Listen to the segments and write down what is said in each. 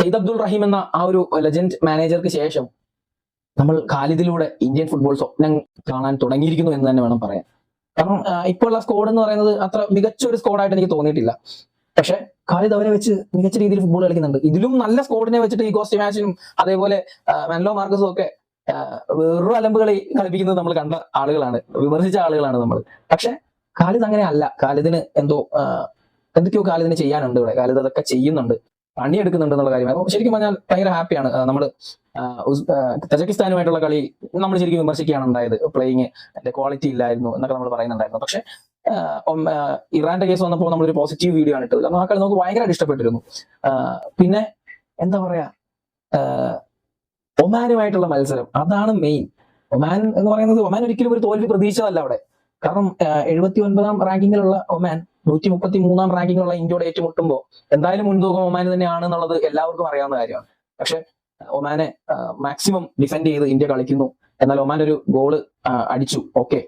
സെയ്ദ് അബ്ദുൾ റഹീം എന്ന ആ ഒരു ലെജൻഡ് മാനേജർക്ക് ശേഷം നമ്മൾ ഖാലിദിലൂടെ ഇന്ത്യൻ ഫുട്ബോൾ സ്വപ്നം കാണാൻ തുടങ്ങിയിരിക്കുന്നു എന്ന് തന്നെ വേണം പറയാൻ. കാരണം ഇപ്പോൾ ഉള്ള സ്ക്വാഡ് എന്ന് പറയുന്നത് അത്ര മികച്ച ഒരു സ്ക്വാഡായിട്ട് എനിക്ക് തോന്നിയിട്ടില്ല. പക്ഷെ ഖാലിദ് അവരെ വെച്ച് മികച്ച രീതിയിൽ ഫുട്ബോൾ കളിക്കുന്നുണ്ട്. ഇതിലും നല്ല സ്ക്വാഡിനെ വെച്ചിട്ട് ഈഗോ സ്റ്റിമാച്ചും അതേപോലെ മെൻലോ മാർക്കസും ഒക്കെ വെറും അലമ്പുകളി കളിപ്പിക്കുന്നത് നമ്മൾ കണ്ട ആളുകളാണ്, വിമർശിച്ച ആളുകളാണ് നമ്മൾ. പക്ഷെ ഖാലിദ് അങ്ങനെ അല്ല. ഖാലിദിന് എന്തൊക്കെയോ ഖാലിദിന് ചെയ്യാനുണ്ട് ഇവിടെ. ഖാലിദ് അതൊക്കെ ചെയ്യുന്നുണ്ട്, പണിയെടുക്കുന്നുണ്ട് എന്നുള്ള കാര്യമാണ്. അപ്പൊ ശരിക്കും പറഞ്ഞാൽ ഭയങ്കര ഹാപ്പിയാണ്. നമ്മൾ തജക്കിസ്ഥാനുമായിട്ടുള്ള കളി നമ്മൾ ശരിക്കും വിമർശിക്കുകയാണ് ഉണ്ടായത്. പ്ലേയിങ് ക്വാളിറ്റി ഇല്ലായിരുന്നു എന്നൊക്കെ നമ്മൾ പറയുന്നുണ്ടായിരുന്നു. പക്ഷെ ഇറാന്റെ കേസ് വന്നപ്പോൾ നമ്മളൊരു പോസിറ്റീവ് വീഡിയോ ആണ് ഇട്ടത്. കാരണം ആ കളി നമുക്ക് ഭയങ്കരമായിട്ട് ഇഷ്ടപ്പെട്ടിരുന്നു. പിന്നെ എന്താ പറയാ, ഒമാനുമായിട്ടുള്ള മത്സരം അതാണ് മെയിൻ. ഒമാൻ എന്ന് പറയുന്നത്, ഒമാൻ ഒരിക്കലും ഒരു തോൽവി പ്രതീക്ഷിച്ചതല്ല അവിടെ. കാരണം 79ാം റാങ്കിങ്ങിലുള്ള ഒമാൻ 133ാം റാങ്കിങ്ങിലുള്ള ഇന്ത്യയോട് ഏറ്റുമുട്ടുമ്പോൾ എന്തായാലും മുൻതൂക്കം ഒമാൻ തന്നെയാണ് എന്നുള്ളത് എല്ലാവർക്കും അറിയാവുന്ന കാര്യമാണ്. പക്ഷെ ഒമാനെ മാക്സിമം ഡിഫെൻഡ് ചെയ്ത് ഇന്ത്യ കളിക്കുന്നു. എന്നാൽ ഒമാൻ ഒരു ഗോള് അടിച്ചു, ഓക്കെ.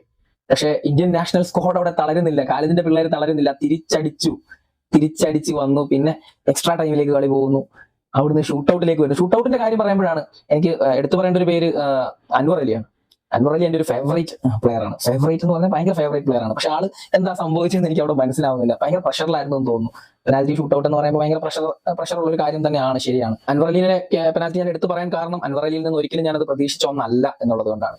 പക്ഷെ ഇന്ത്യൻ നാഷണൽ സ്ക്വാഡ് അവിടെ തളരുന്നില്ല, ഖാലിദിന്റെ പിള്ളേർ തളരുന്നില്ല, തിരിച്ചടിച്ചു വന്നു. പിന്നെ എക്സ്ട്രാ ടൈമിലേക്ക് കളി പോകുന്നു, അവിടുന്ന് ഷൂട്ടൗട്ടിലേക്ക് വരുന്നു. ഷൂട്ടൗട്ടിന്റെ കാര്യം പറയുമ്പോഴാണ് എനിക്ക് എടുത്തു പറയേണ്ട ഒരു പേര് അൻവർ അലിയാണ്. അൻവർ അലി എന്റെ ഒരു ഫേവറേറ്റ് പ്ലെയർ ആണ്. ഫേവറേറ്റ് എന്ന് പറഞ്ഞാൽ ഭയങ്കര ഫേവറേറ്റ് പ്ലെയർ ആണ്. പക്ഷെ ആള് എന്താ സംഭവിച്ചതെന്ന് എനിക്ക് അവിടെ മനസ്സിലാവുന്നില്ല. ഭയങ്കര പ്രഷറിലായിരുന്നു എന്ന് തോന്നുന്നു. പെനാൽറ്റി ഷൂട്ടൗട്ട് എന്ന് പറയുമ്പോൾ ഭയങ്കര പ്രഷറുള്ള ഒരു കാര്യം തന്നെയാണ്, ശരിയാണ്. അൻവർ അലിനെ പെനാൽറ്റി ഞാൻ എടുത്തു പറയാൻ കാരണം അൻവർ അലിയിൽ നിന്ന് ഒരിക്കലും ഞാനത് പ്രതീക്ഷിച്ച ഒന്നല്ല എന്നുള്ളത് കൊണ്ടാണ്.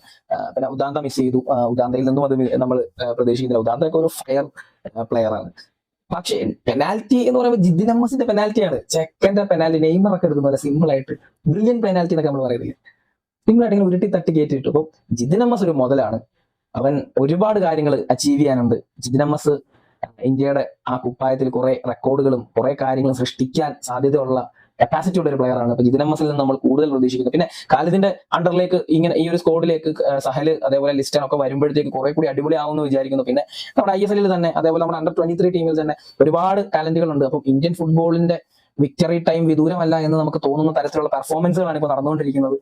പിന്നെ ഉദാന്ത മിസ് ചെയ്തു. ഉദാന്തയിൽ നിന്നും അത് നമ്മൾ പ്രതീക്ഷിക്കുന്നില്ല. ഉദാന്തൊക്കെ ഒരു ഫയർ പ്ലെയർ ആണ്. പക്ഷേ പെനാൽറ്റി എന്ന് പറയുമ്പോൾ ജിദ്ദിൻ അമ്മസിന്റെ പെനാൽറ്റിയാണ്, ചെക്കന്റെ പെനാൽറ്റി. നെയ്മർ ഒക്കെ എടുക്കുന്ന സിമ്പിൾ ആയിട്ട് ബ്രില്യൻ പെനാൽറ്റി എന്നൊക്കെ നമ്മൾ പറയുന്നത്, സിമ്പിൾ ആയിട്ട് ഇങ്ങനെ ഉരുട്ടി തട്ടി കയറ്റിട്ടു. അപ്പോൾ ജിദ്ദിൻ അമ്മസ് ഒരു മുതലാണ്. അവൻ ഒരുപാട് കാര്യങ്ങൾ അച്ചീവ് ചെയ്യാനുണ്ട്. ജിദ്ദിൻ അമ്മസ് ഇന്ത്യയുടെ ആ കുപ്പായത്തിൽ കുറെ റെക്കോർഡുകളും കുറെ കാര്യങ്ങളും സൃഷ്ടിക്കാൻ സാധ്യതയുള്ള കപ്പാസിറ്റി ഉള്ള ഒരു പ്ലെയർ ആണ്. അപ്പൊ ജിദ്ദിൻ അമ്മസിൽ നിന്ന് നമ്മൾ കൂടുതൽ പ്രതീക്ഷിക്കുന്നു. പിന്നെ ഖാലിദിന്റെ അണ്ടറിലേക്ക് ഇങ്ങനെ ഈ ഒരു സ്ക്വാഡിലേക്ക് സഹൽ അതേപോലെ ലിസ്റ്റൻ ഒക്കെ വരുമ്പോഴത്തേക്ക് കുറെ കൂടി അടിപൊളിയാവുമെന്ന് വിചാരിക്കുന്നു. പിന്നെ നമ്മുടെ ISL തന്നെ അതേപോലെ നമ്മുടെ അണ്ടർ 23 ടീമിൽ തന്നെ ഒരുപാട് ടാലന്റുകളുണ്ട്. അപ്പം ഇന്ത്യൻ ഫുട്ബോളിന്റെ വിക്ടറി ടൈം വിദൂരമല്ല എന്ന് നമുക്ക് തോന്നുന്ന തരത്തിലുള്ള പെർഫോമൻസുകളാണ് ഇപ്പോൾ നടന്നുകൊണ്ടിരിക്കുന്നത്.